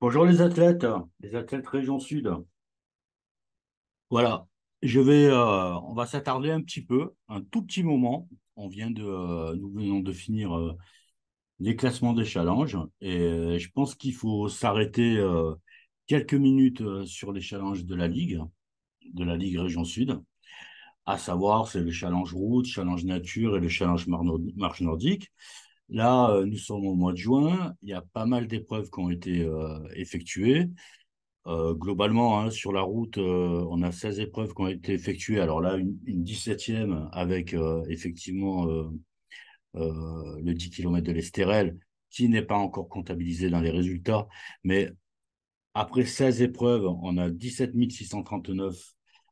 Bonjour les athlètes Région Sud. Voilà, on va s'attarder un petit peu, un tout petit moment. Nous venons de finir les classements des challenges et je pense qu'il faut s'arrêter quelques minutes sur les challenges de la Ligue Région Sud. À savoir, c'est le challenge route, challenge nature et le challenge marche nordique. Là, nous sommes au mois de juin. Il y a pas mal d'épreuves qui ont été effectuées. Globalement, hein, sur la route, on a 16 épreuves qui ont été effectuées. Alors là, une 17e avec effectivement le 10 km de l'Estérel, qui n'est pas encore comptabilisé dans les résultats. Mais après 16 épreuves, on a 17 639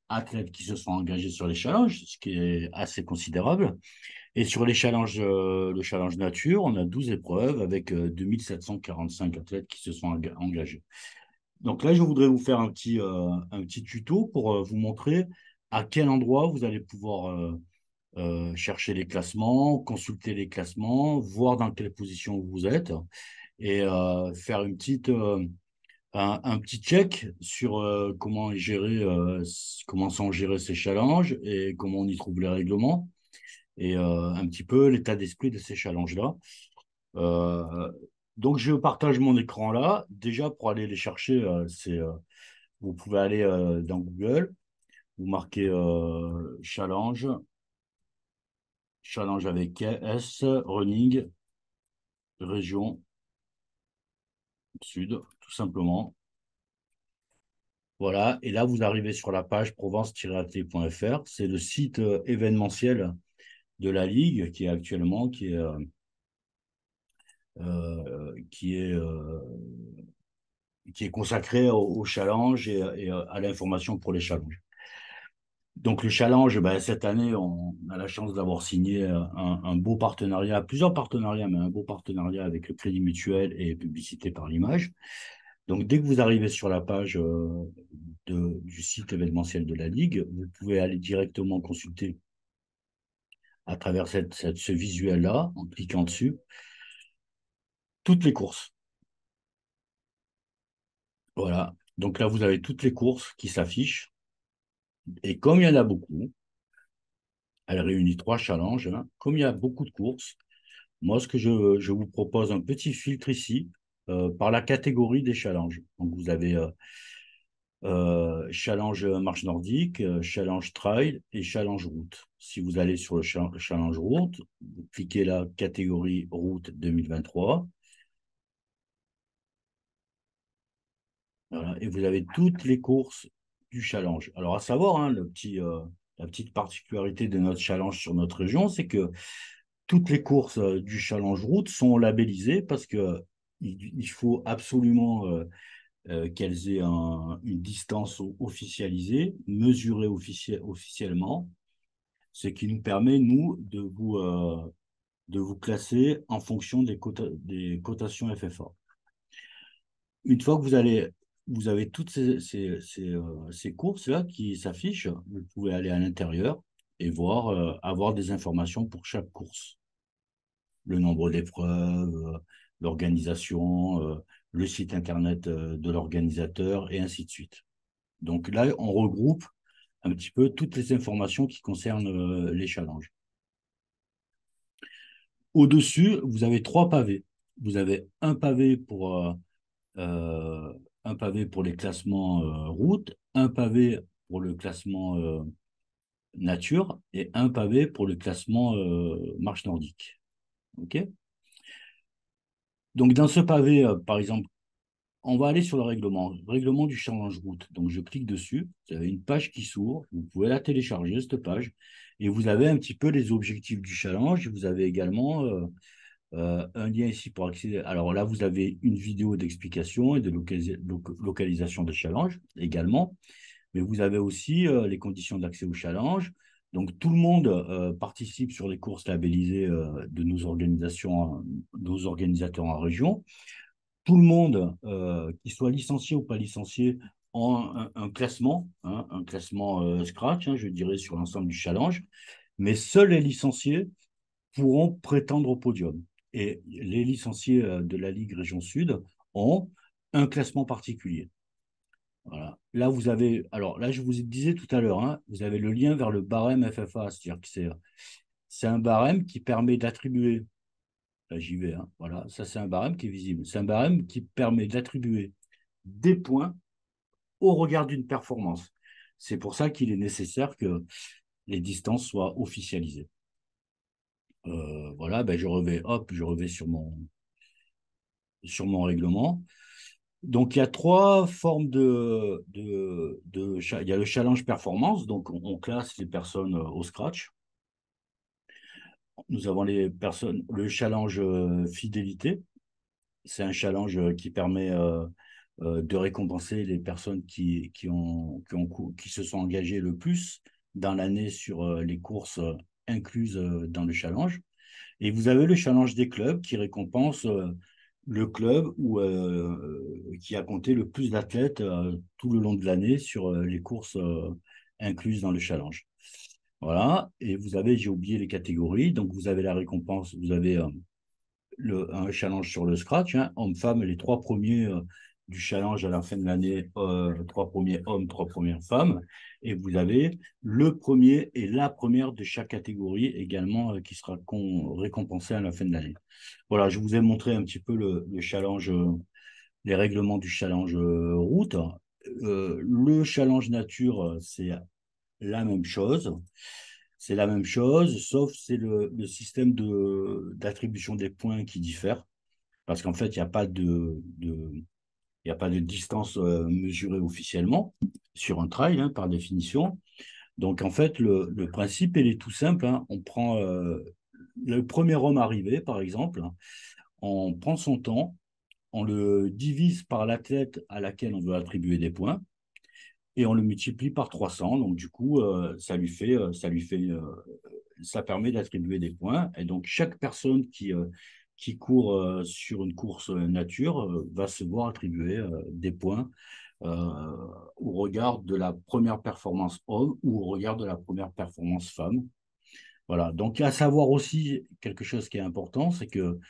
athlètes qui se sont engagés sur les challenges, ce qui est assez considérable. Et sur le challenge nature, on a 12 épreuves avec 2745 athlètes qui se sont engagés. Donc là, je voudrais vous faire un petit tuto pour vous montrer à quel endroit vous allez pouvoir chercher les classements, consulter les classements, voir dans quelle position vous êtes et faire un petit check sur comment sont gérés ces challenges et comment on y trouve les règlements et un petit peu l'état d'esprit de ces challenges-là. Euh, donc, je partage mon écran là. Déjà, pour aller les chercher, vous pouvez aller dans Google, vous marquez challenge avec S, running, région sud, tout simplement. Voilà, et là, vous arrivez sur la page provence-at.fr. C'est le site événementiel de la Ligue qui est qui est consacré au challenge et à l'information pour les challenges. Donc le challenge, ben, cette année, on a la chance d'avoir signé un beau partenariat, plusieurs partenariats, mais un beau partenariat avec le Crédit Mutuel et Publicité par l'image. Donc dès que vous arrivez sur la page du site événementiel de la Ligue, vous pouvez aller directement consulter à travers ce visuel-là, en cliquant dessus, toutes les courses. Voilà. Donc là, vous avez toutes les courses qui s'affichent. Et comme il y en a beaucoup, elle réunit trois challenges, hein. Comme il y a beaucoup de courses, moi, je vous propose un petit filtre ici par la catégorie des challenges. Donc, vous avez challenge marche nordique, challenge trail et challenge route. Si vous allez sur le challenge route, vous cliquez la catégorie route 2023. Voilà, et vous avez toutes les courses du challenge. Alors, à savoir, hein, la petite particularité de notre challenge sur notre région, c'est que toutes les courses du challenge route sont labellisées parce que il faut absolument qu'elles aient une distance officialisée, mesurée officiellement, ce qui nous permet, nous, de vous classer en fonction des cotations FFA. Une fois que vous avez toutes ces courses-là qui s'affichent, vous pouvez aller à l'intérieur et voir, avoir des informations pour chaque course. Le nombre d'épreuves, l'organisation, le site internet de l'organisateur et ainsi de suite. Donc là, on regroupe un petit peu toutes les informations qui concernent les challenges. Au-dessus, vous avez trois pavés. Vous avez euh, un pavé pour les classements route, un pavé pour le classement nature et un pavé pour le classement marche nordique. OK? Donc, dans ce pavé, par exemple, on va aller sur le règlement du challenge route. Donc, je clique dessus. Vous avez une page qui s'ouvre. Vous pouvez la télécharger, cette page. Et vous avez un petit peu les objectifs du challenge. Vous avez également un lien ici pour accéder. Alors là, vous avez une vidéo d'explication et de localisation des challenges également. Mais vous avez aussi les conditions d'accès au challenge. Donc, tout le monde participe sur les courses labellisées de nos organisateurs en région. Tout le monde, qu'il soit licencié ou pas licencié, a un classement, hein, un classement Scratch, hein, je dirais, sur l'ensemble du challenge. Mais seuls les licenciés pourront prétendre au podium. Et les licenciés de la Ligue Région Sud ont un classement particulier. Voilà. Là, vous avez, alors là, je vous disais tout à l'heure, hein, vous avez le lien vers le barème FFA, c'est-à-dire que c'est un barème qui permet d'attribuer, là j'y vais, hein, voilà, ça c'est un barème qui est visible, c'est un barème qui permet d'attribuer des points au regard d'une performance. C'est pour ça qu'il est nécessaire que les distances soient officialisées. Voilà, ben hop, je revais sur mon règlement. Donc, il y a trois formes il y a le challenge performance, donc on classe les personnes au scratch. Nous avons les personnes, le challenge fidélité, c'est un challenge qui permet de récompenser les personnes qui se sont engagées le plus dans l'année sur les courses incluses dans le challenge. Et vous avez le challenge des clubs qui récompense le club qui a compté le plus d'athlètes tout le long de l'année sur les courses incluses dans le challenge. Voilà, et vous avez, j'ai oublié les catégories, donc vous avez la récompense, vous avez un challenge sur le scratch, hein, hommes-femmes, les trois premiers du challenge à la fin de l'année, trois premiers hommes, trois premières femmes, et vous avez le premier et la première de chaque catégorie également qui sera récompensé à la fin de l'année. Voilà, je vous ai montré un petit peu le challenge, les règlements du challenge route. Le challenge nature, c'est la même chose. C'est la même chose, sauf c'est le système d'attribution des points qui diffère. Parce qu'en fait, il y a pas de distance mesurée officiellement sur un trail, hein, par définition. Donc, en fait, le principe, il est tout simple, hein. On prend le premier homme arrivé, par exemple, hein. On prend son temps, on le divise par l'athlète à laquelle on veut attribuer des points et on le multiplie par 300. Donc, du coup, ça permet d'attribuer des points. Et donc, chaque personne qui court sur une course nature va se voir attribuer des points euh, au regard de la première performance homme ou au regard de la première performance femme. Voilà. Donc, à savoir aussi quelque chose qui est important, c'est que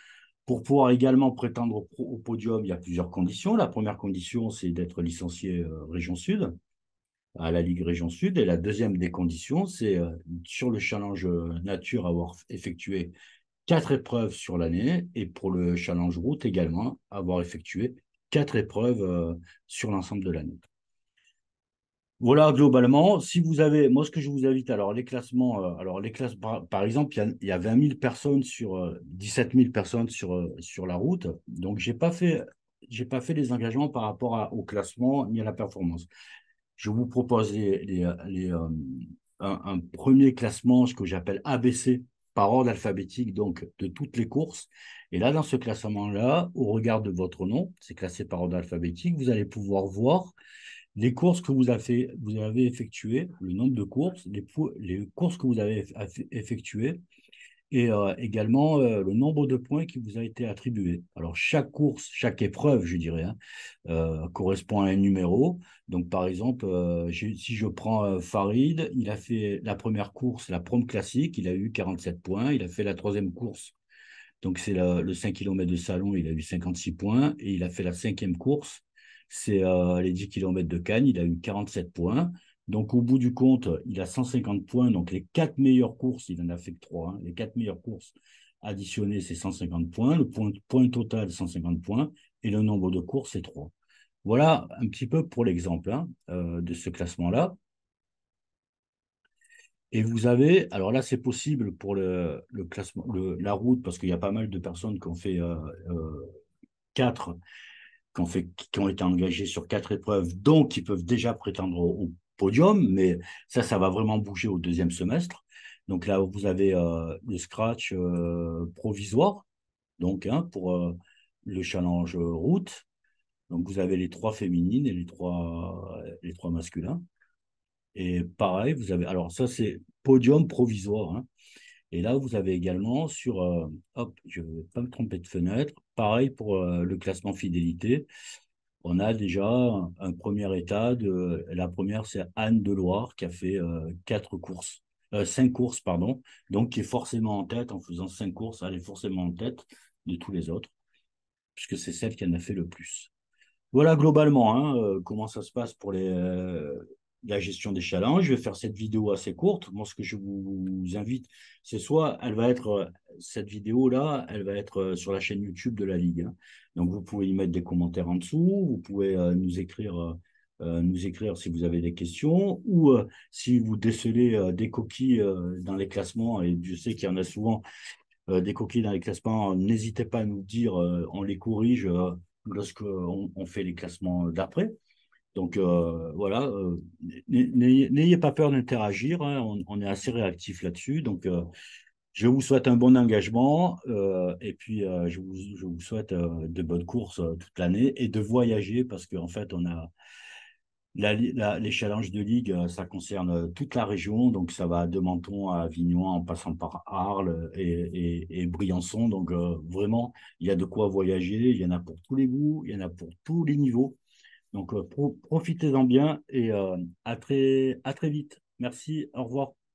pour pouvoir également prétendre au podium, il y a plusieurs conditions. La première condition, c'est d'être licencié Région Sud, à la Ligue Région Sud. Et la deuxième des conditions, c'est sur le challenge nature, avoir effectué 4 épreuves sur l'année. Et pour le challenge route également, avoir effectué 4 épreuves sur l'ensemble de l'année. Voilà, globalement, si vous avez, moi, ce que je vous invite, alors, les classements, par exemple, il y a 20 000 personnes sur, 17 000 personnes sur la route. Donc, j'ai pas fait les engagements par rapport au classement ni à la performance. Je vous propose un premier classement, ce que j'appelle ABC, par ordre alphabétique, donc de toutes les courses. Et là, dans ce classement-là, au regard de votre nom, c'est classé par ordre alphabétique, vous allez pouvoir voir les courses que vous avez effectuées, le nombre de courses, les courses que vous avez effectuées, et également le nombre de points qui vous a été attribué. Alors, chaque course, chaque épreuve, je dirais, hein, correspond à un numéro. Donc, par exemple, si je prends Farid, il a fait la première course, la prom classique, il a eu 47 points. Il a fait la troisième course, donc c'est le 5 km de Salon, il a eu 56 points. Et il a fait la cinquième course, c'est les 10 km de Cannes, il a eu 47 points. Donc, au bout du compte, il a 150 points. Donc, les quatre meilleures courses, il n'en a fait que trois, hein. Les quatre meilleures courses additionnées, c'est 150 points. Le point total, 150 points. Et le nombre de courses, c'est 3. Voilà un petit peu pour l'exemple, hein, de ce classement-là. Et vous avez, alors là, c'est possible pour le classement, la route, parce qu'il y a pas mal de personnes qui ont fait quatre, qui ont été engagées sur 4 épreuves, donc qui peuvent déjà prétendre au podium, mais ça va vraiment bouger au deuxième semestre. Donc là, vous avez le scratch provisoire, donc, hein, pour le challenge route. Donc vous avez les trois féminines et les trois masculins. Et pareil, vous avez, alors ça c'est podium provisoire, hein. Et là, vous avez également sur, hop, je ne vais pas me tromper de fenêtre, pareil pour le classement fidélité. On a déjà un premier état la première, c'est Anne Deloire qui a fait 4 courses, 5 courses, pardon, donc qui est forcément en tête en faisant 5 courses, elle est forcément en tête de tous les autres, puisque c'est celle qui en a fait le plus. Voilà globalement hein, comment ça se passe pour la gestion des challenges. Je vais faire cette vidéo assez courte. Moi, ce que je vous invite, c'est soit cette vidéo-là, elle va être sur la chaîne YouTube de la Ligue, hein. Donc, vous pouvez y mettre des commentaires en dessous. Vous pouvez nous écrire si vous avez des questions ou si vous décelez des coquilles dans les classements. Et je sais qu'il y en a souvent des coquilles dans les classements, n'hésitez pas à nous dire, on les corrige lorsque on fait les classements d'après. Donc voilà, n'ayez pas peur d'interagir, hein, on est assez réactif là-dessus. Donc je vous souhaite un bon engagement et puis je vous souhaite de bonnes courses toute l'année et de voyager parce qu'en fait on a les challenges de ligue, ça concerne toute la région, donc ça va de Menton à Avignon en passant par Arles et Briançon. Donc vraiment, il y a de quoi voyager, il y en a pour tous les goûts, il y en a pour tous les niveaux. Donc profitez-en bien et à très vite. Merci, au revoir.